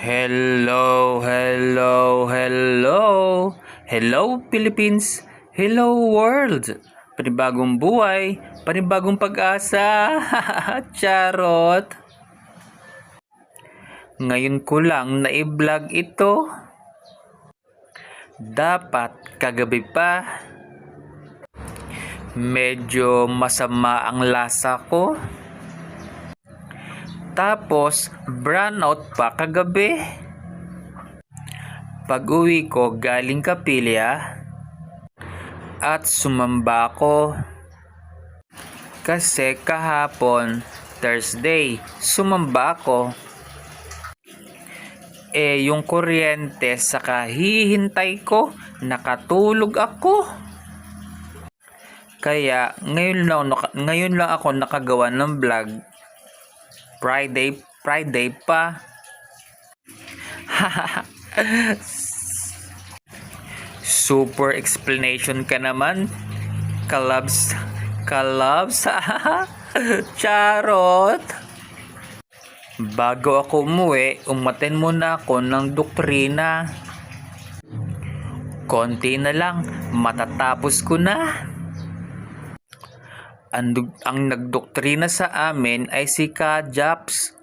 Hello, hello, hello. Hello Philippines. Hello world. Panibagong buhay, panibagong pag-asa. Charot. Ngayon ko lang na-vlog ito. Dapat kagabi pa. Medyo masama ang lasa ko. Tapos, brownout pa kagabi. Pag-uwi ko galing Kapilya at sumamba ko. Kasi kahapon, Thursday, sumamba ako. Yung kuryente sa kahihintay ko, nakatulog ako. Kaya ngayon lang ako nakagawa ng vlog. Friday pa. Super explanation ka naman. Kalabs. Charot. Bago ako umuwi, umaten muna ako ng doktrina. Konti na lang, matatapos ko na. Ang nagdoktrina sa amin ay si Ka Japs.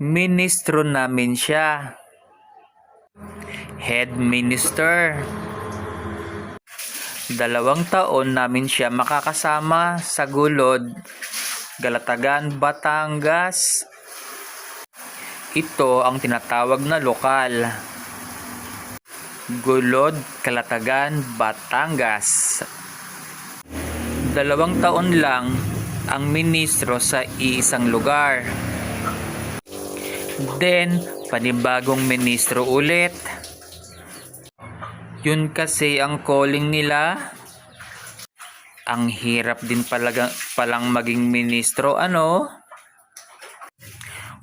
Ministro namin siya. Head Minister. 2 taon namin siya makakasama sa Gulod, Galatagan, Batangas. Ito ang tinatawag na lokal. Gulod, Galatagan, Batangas. 2 taon lang ang ministro sa iisang lugar. Then, panibagong ministro ulit. Yun kasi ang calling nila. Ang hirap din palang maging ministro, ano?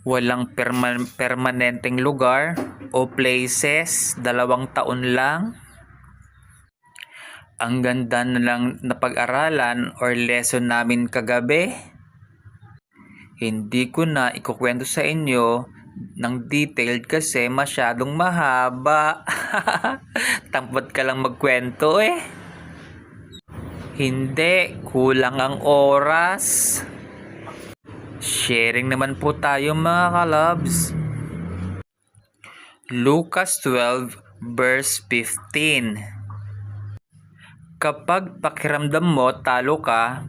Walang permanenteng lugar o places, 2 taon lang. Ang ganda na lang na pag-aralan or lesson namin kagabi. Hindi ko na ikukwento sa inyo ng detailed kasi masyadong mahaba. Tamad ka lang magkwento eh. Hindi, kulang ang oras. Sharing naman po tayo mga kalabs. Lucas 12 verse 15. Kapag pakiramdam mo talo ka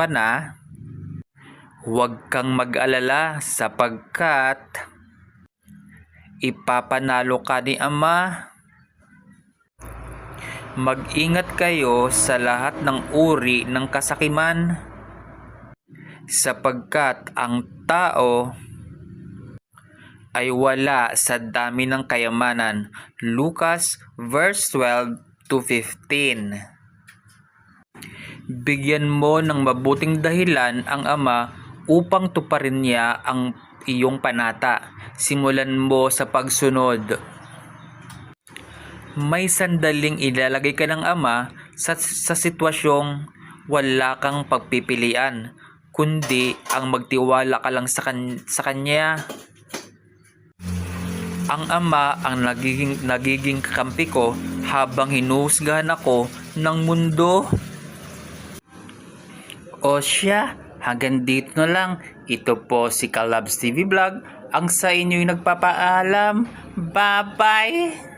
na, huwag kang mag-alala sapagkat ipapanalo ka ni Ama. Mag-ingat kayo sa lahat ng uri ng kasakiman, sapagkat ang tao ay wala sa dami ng kayamanan. Lucas verse 12 to 15. Bigyan mo ng mabuting dahilan ang Ama upang tuparin niya ang iyong panata. Simulan mo sa pagsunod. May sandaling ilalagay ka ng Ama sa sitwasyong wala kang pagpipilian, kundi ang magtiwala ka lang sa Kanya. Ang Ama ang nagiging kakampi ko habang hinuhusgahan ako ng mundo. O siya, hanggang dito na lang. Ito po si Kalabs TV Vlog, ang sa inyo'y nagpapaalam. Bye-bye!